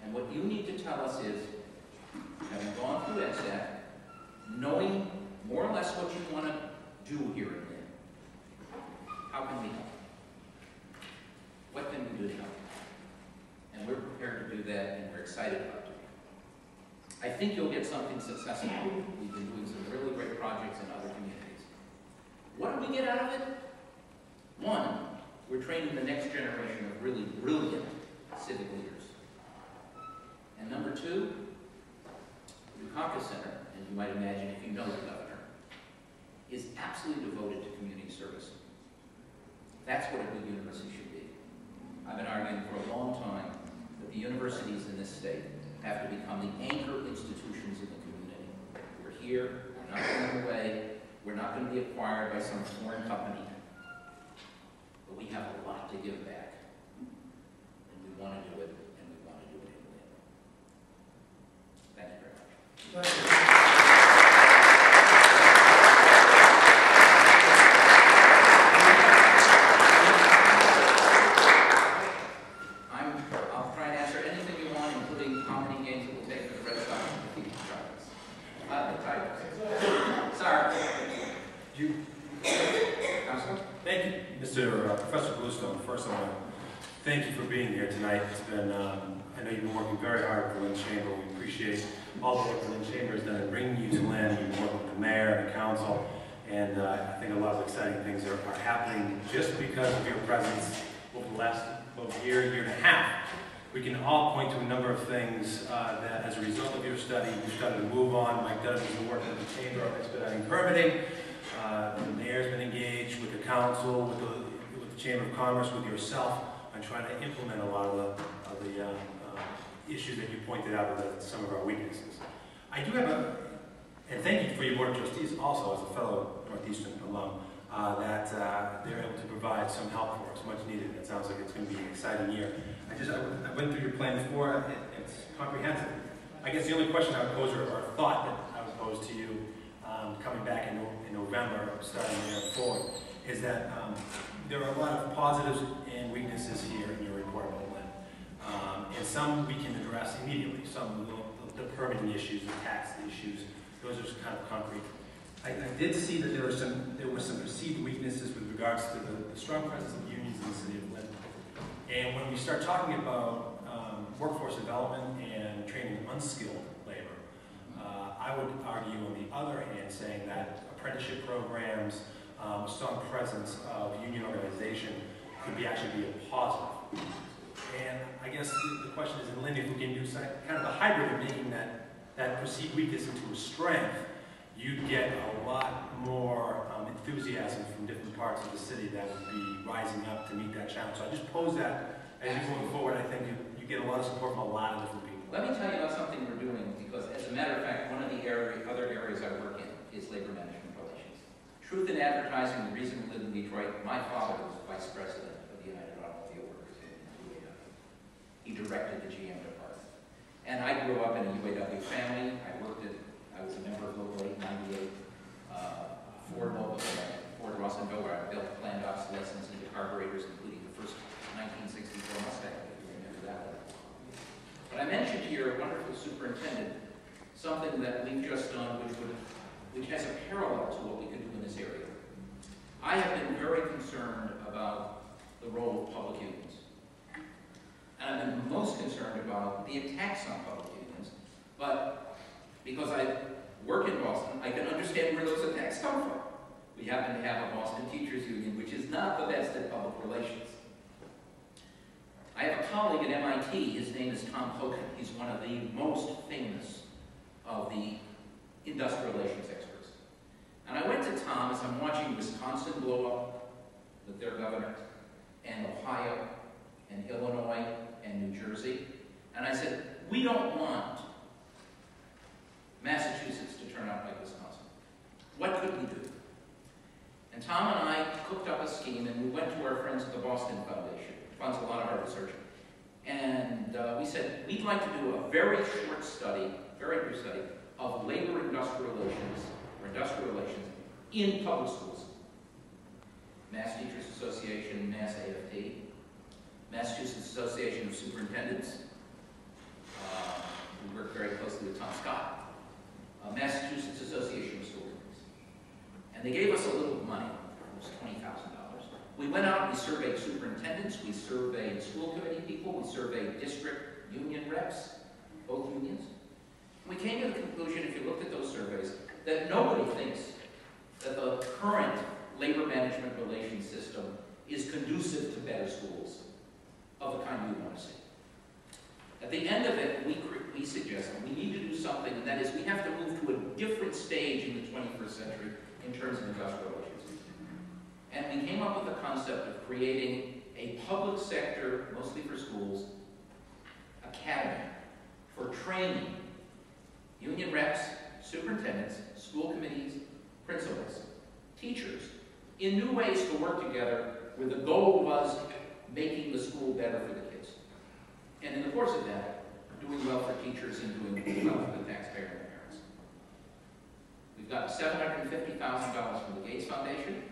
And what you need to tell us is, having gone through EdStat, knowing more or less what you want to do here in Lynn, how can we help? What can we do to help? And we're prepared to do that, and we're excited about doing it. I think you'll get something successful. We've been doing some really great projects in other communities. What do we get out of it? One, we're training the next generation of really brilliant civic leaders. And number 2, the Dukakis Center, as you might imagine if you know the governor, is absolutely devoted to community service. That's what a good university should be. I've been arguing for a long time that the universities in this state have to become the anchor institutions in the community. We're here, we're not going away, we're not going to be acquired by some foreign company. But we have a lot to give back. And we want to do it, and we want to do it in Lynn. Thank you very much. Thank you. I'll try and answer anything you want, including how many games it will take for the Red Sox to defeat the Tigers. Sorry. Councilor? Thank you, Mr. Professor Bluestone. First, I want to thank you for being here tonight. It's been, I know you've been working very hard for Lynn Chamber. We appreciate all the work the Lynn Chamber has done in bringing you to Lynn. You've been working with the mayor and the council, and I think a lot of exciting things are happening just because of your presence over the last year and a half. We can all point to a number of things that, as a result of your study, you've started to move on. Mike Dunn has been working with the chamber on expediting permitting. The mayor's been engaged with the council, with the Chamber of Commerce, with yourself, on trying to implement a lot of the issues that you pointed out with some of our weaknesses. I do have and thank you for your board of trustees also, as a fellow NorthEastern alum, that they're able to provide some help for us, much needed. It sounds like it's going to be an exciting year. I went through your plan before. It's comprehensive. I guess the only question I would pose, or thought that I would pose to you, coming back in November, starting there forward, is that there are a lot of positives and weaknesses here in your report about Lynn. And some we can address immediately. Some the permitting issues, the tax issues, those are kind of concrete. I did see that there were some perceived weaknesses with regards to the strong presence of unions in the city of Lynn. And when we start talking about workforce development and training unskilled labor, I would argue on the other hand saying that apprenticeship programs, a strong presence of union organization could actually be a positive. And I guess the question is, in Lynn, if we can do kind of a hybrid of making that perceived weakness into a strength, you'd get a lot more enthusiasm from different parts of the city that would be rising up to meet that challenge. So I just pose that as you move forward. I think you get a lot of support from a lot of different people. Let me tell you about something we're doing, because as a matter of fact, one of the other areas I work in is labor management relations. Truth in advertising, the reason we live in Detroit, my father was vice president of the United Automobile Workers in UAW. He directed the GM department. And I grew up in a UAW family. I was a member of Local 898, Ford Rossendale, where I built planned obsolescence into carburetors, including the first 1964 Mustang, if you remember that one. But I mentioned to your wonderful superintendent something that we've just done which has a parallel to what we could do in this area. I have been very concerned about the role of public unions. And I've been most concerned about the attacks on public unions, but because I work in Boston, I can understand where those attacks come from. We happen to have a Boston Teachers Union, which is not the best at public relations. I have a colleague at MIT, his name is Tom Hogan. He's one of the most famous of the industrial relations experts. And I went to Tom as I'm watching Wisconsin blow up with their governor, and Ohio, and Illinois, and New Jersey. And I said, we don't want Massachusetts to turn out like Wisconsin. What could we do? And Tom and I cooked up a scheme, and we went to our friends at the Boston Foundation, which funds a lot of our research. And we said, we'd like to do a very short study, very brief study, of labor-industrial relations, or industrial relations, in public schools. Mass Teachers Association, Mass AFT, Massachusetts Association of Superintendents. We work very closely with Tom Scott. Massachusetts Association of School Committees. And they gave us a little money. It was $20,000. We went out and we surveyed superintendents, we surveyed school committee people, we surveyed district union reps, both unions. We came to the conclusion, if you looked at those surveys, that nobody thinks that the current labor management relations system is conducive to better schools of the kind we want to see. At the end of it, we suggest that we need to do something, and that is we have to move to a different stage in the 21st century in terms of industrial relations. And we came up with the concept of creating a public sector, mostly for schools, academy for training union reps, superintendents, school committees, principals, teachers, in new ways to work together where the goal was making the school better for the kids. And in the course of that, doing well for teachers and doing well for the taxpayer and the parents. We've got $750,000 from the Gates Foundation.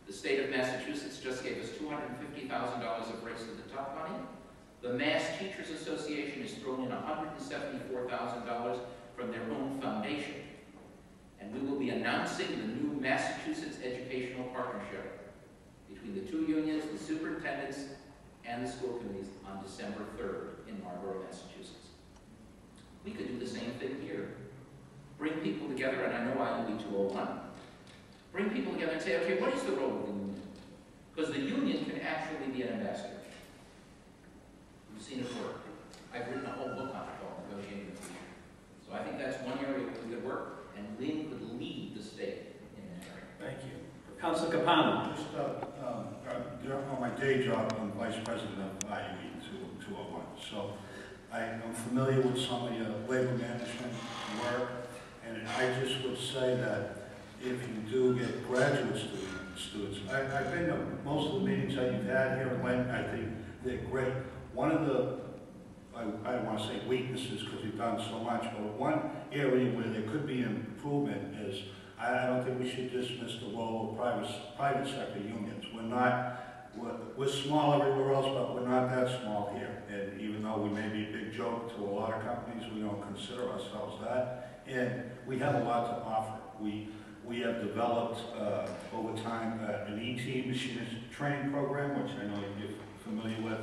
The state of Massachusetts just gave us $250,000 of Race to the Top money. The Mass Teachers Association has thrown in $174,000 from their own foundation. And we will be announcing the new Massachusetts Educational Partnership between the two unions, the superintendents, and the school committees on December 3rd in Marlborough, Massachusetts. We could do the same thing here. Bring people together, and I know IUB 201. Bring people together and say, okay, what is the role of the union? Because the union can actually be an ambassador. We've seen it work. I've written a whole book on it called Negotiating the Future. So I think that's one area where we could work, and Lynn could lead the state in that area. Thank you. Councilor Capano. Just on my day job, I'm vice president of IUB 201. So I'm familiar with some of your labor management work, and I just would say that if you do get graduate students, I've been to most of the meetings that you've had here in Lynn. I think they're great. One of the, I don't want to say weaknesses because you've done so much, but one area where there could be improvement is I don't think we should dismiss the role of private sector unions. We're small everywhere else, but we're not that small here. And even though we may be a big joke to a lot of companies, we don't consider ourselves that. And we have a lot to offer. We have developed over time an ET machinist training program, which I know you're familiar with,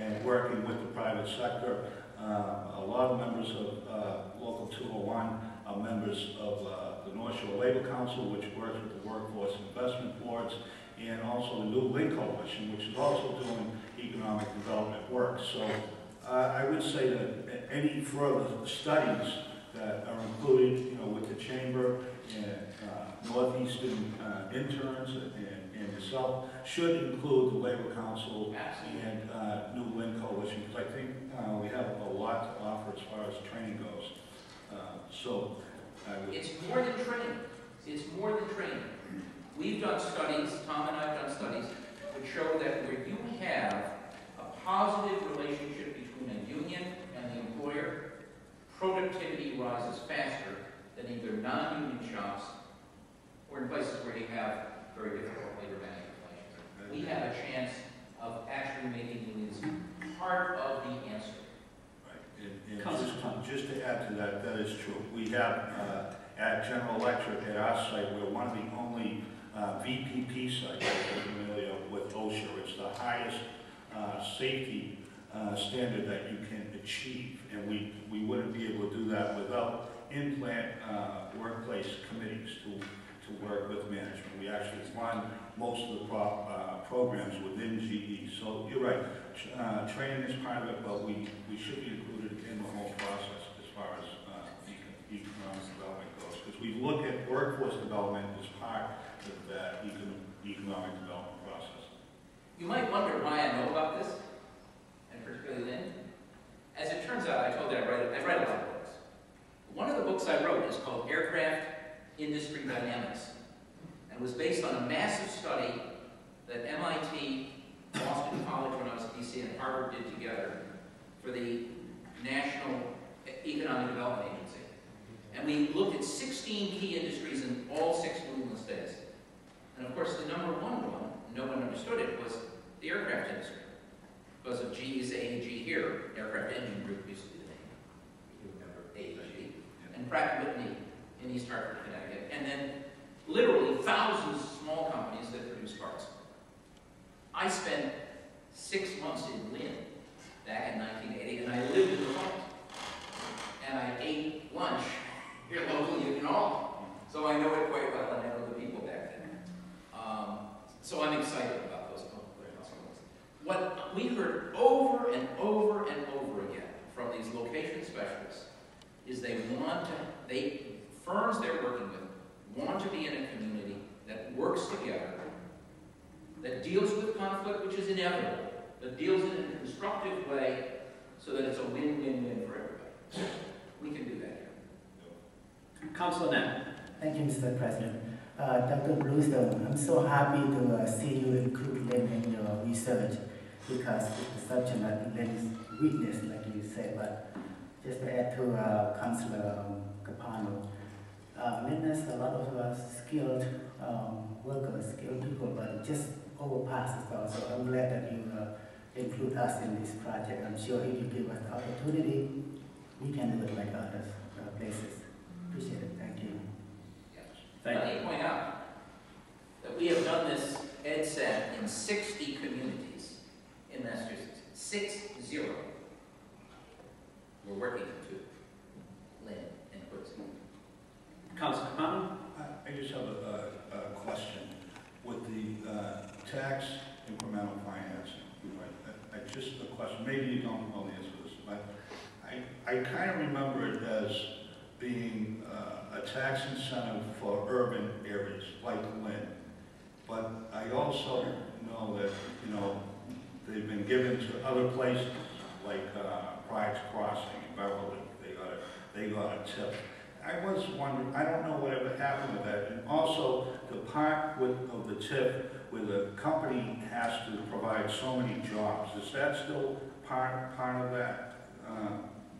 and working with the private sector. A lot of members of Local 201 are members of the North Shore Labor Council, which works with the workforce investment boards, and also the New Link Coalition, which is also doing economic development work. So I would say that any further studies that are included, with the chamber Northeastern interns and yourself should include the Labor Council and New Lynn Coalition, because I think we have a lot to offer as far as training goes. So I would... It's more than training. It's more than training. We've done studies, Tom and I have done studies, which show that where you have a positive relationship between a union and the employer, productivity rises faster than either non-union shops or in places where you have very difficult labor management relations. We have a chance of actually making unions part of the answer. And just to add to that, that is true. We have at General Electric at our site, we're one of the only VPP sites, if you're familiar with OSHA. It's the highest safety standard that you can achieve, and we wouldn't be able to do that without in-plant workplace committees to work with management. We actually run most of the programs within GE. So you're right, training is part of it, but we should be included in the whole process as far as economic development goes. Because we look at workforce development as part of that economic development process. You might wonder why I know about this, and particularly Lynn. As it turns out, I told you I write a lot of books. One of the books I wrote is called Aircraft Industry Dynamics, and was based on a massive study that MIT, Boston College when I was at DC, and Harvard did together for the National Economic Development Agency. And we looked at 16 key industries in all 6 New England states. And of course, the number one, no one understood it, was the aircraft industry. Because of GE's AEG here, Aircraft Engine Group used to be the name. You remember AEG. And Pratt & Whitney in East Hartford, Connecticut. And then literally thousands of small companies that produce parts. I spent 6 months in Lynn back in 1980, and I lived in the plant. And I ate lunch here locally in all. So I know it quite well, and I know the people back then. So I'm excited about those customers. What we heard over and over and over again from these location specialists is firms they're working with want to be in a community that works together, that deals with conflict, which is inevitable, but deals in a constructive way so that it's a win-win-win for everybody. We can do that here. Councilor Knapp. Thank you, Mr. President. Dr. Bluestone, I'm so happy to see you include them in your research because it's such a weakness, like you said. But just to add to Councilor Capano, Lynn has a lot of skilled workers, skilled people, but it just overpasses us. So I'm glad that you include us in this project. I'm sure if you give us the opportunity, we can do it like other places. Appreciate it. Thank you. Let me point out that we have done this EdSat in 60 communities in Massachusetts. 60. We're working to Lynn and Quincy. Councilor Capano. I just have a question. With the tax incremental financing, right? Just a question. Maybe you don't know the answer to this, but I kind of remember it as being a tax incentive for urban areas like Lynn. But I also know that, they've been given to other places like Pride's Crossing in Beverly. They got a tip. I was wondering, I don't know whatever happened with that. And also the part of the tip where the company has to provide so many jobs. Is that still part of that?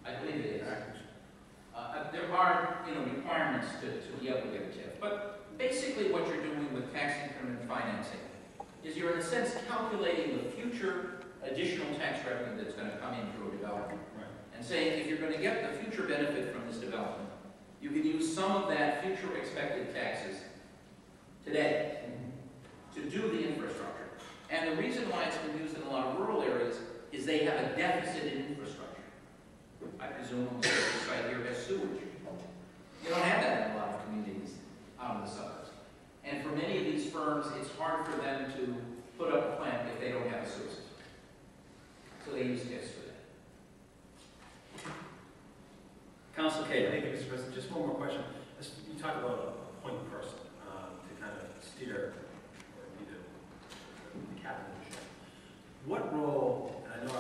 I believe it is. There are, requirements to be able to get a TIF. But basically what you're doing with tax increment financing is you're in a sense calculating the future additional tax revenue that's going to come in through a development. Right. And saying if you're going to get the future benefit from this development, you can use some of that future expected taxes today to do the infrastructure. And the reason why it's been used in a lot of rural areas is they have a deficit in infrastructure. I presume the site here has sewage. You don't have that in a lot of communities out in the suburbs. And for many of these firms, it's hard for them to put up a plant if they don't have a sewer system. So they use TIFs for that. Councilor Cato. Thank you, Mr. President. Just one more question. You talk about what role, and I know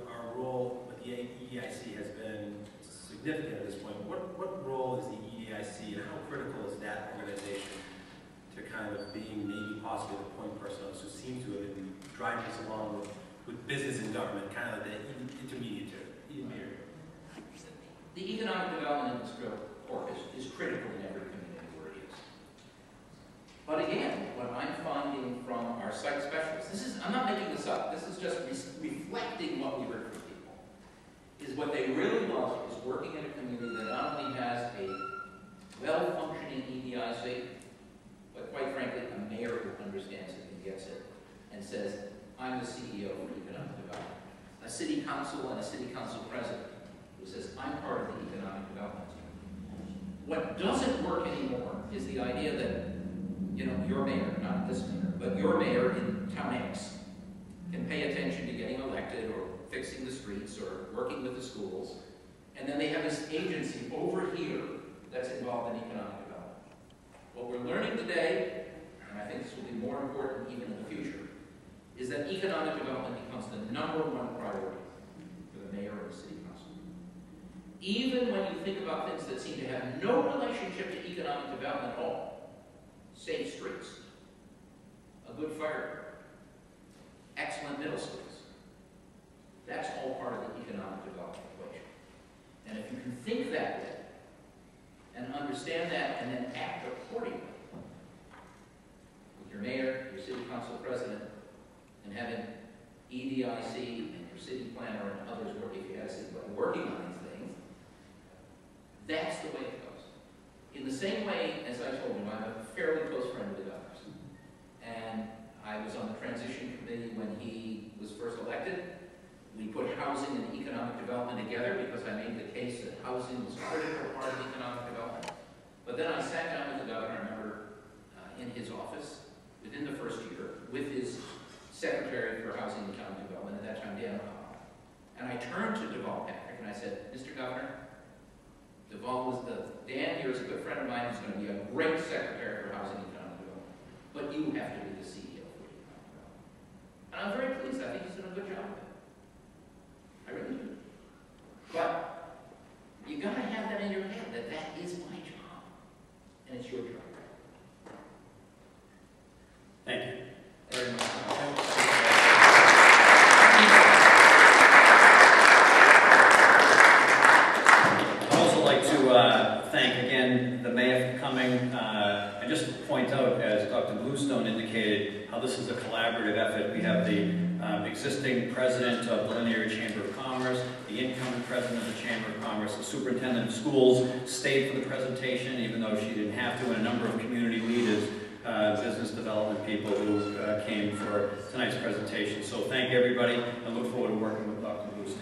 our role with the EDIC has been significant at this point, what role is the EDIC and how critical is that organization to kind of being maybe possibly the point person who seems to have been driving us along with business and government, kind of the intermediary? The economic development in this corpus is critical in every community where it is. But again, what I'm finding from our site specialists, I'm not making this up, this is just reflecting what we heard from people, is what they really love is working in a community that not only has a well-functioning EDIC, but quite frankly, a mayor who understands it and gets it, and says, I'm the CEO of economic development. A city council and a city council president who says, I'm part of the economic development team. What doesn't work anymore is the idea that, your mayor, not this mayor, but your mayor in town X can pay attention to getting elected or fixing the streets or working with the schools, and then they have this agency over here that's involved in economic development. What we're learning today, and I think this will be more important even in the future, is that economic development becomes the #1 priority for the mayor and the city council. Even when you think about things that seem to have no relationship to economic development at all, safe streets, a good fire, excellent middle schools, that's all part of the economic development equation. And if you can think that way, and understand that, and then act accordingly, with your mayor, your city council president, and having EDIC and your city planner and others working, if you have a city planner working on these things, that's the way it goes. In the same way, as I told you, I'm a fairly close friend of the governor's. And I was on the transition committee when he was first elected. We put housing and economic development together because I made the case that housing was a critical part of economic development. But then I sat down with the governor, I remember, in his office within the first year with his Secretary for Housing and Economic Development, at that time, Dan O'Connell. And I turned to Deval Patrick and I said, Mr. Governor, Dan here is a good friend of mine who's going to be a great Secretary for Housing and Economic Development. But you have to be the CEO for economic development. And I'm very pleased. I think he's done a good job of it. I really do. But you got to have that in your head that that is my job. And it's your job. Thank you very much. I'd also like to thank again the mayor for coming and just point out, as Dr. Bluestone indicated, how this is a collaborative effort. We have the existing president of the Lynn Chamber of Commerce, the incoming president of the Chamber of Commerce, the superintendent of schools stayed for the presentation, even though she didn't have to, and a number of community leaders, business development people who came for tonight's presentation. So thank everybody, and look forward to working with Dr. Bluestone.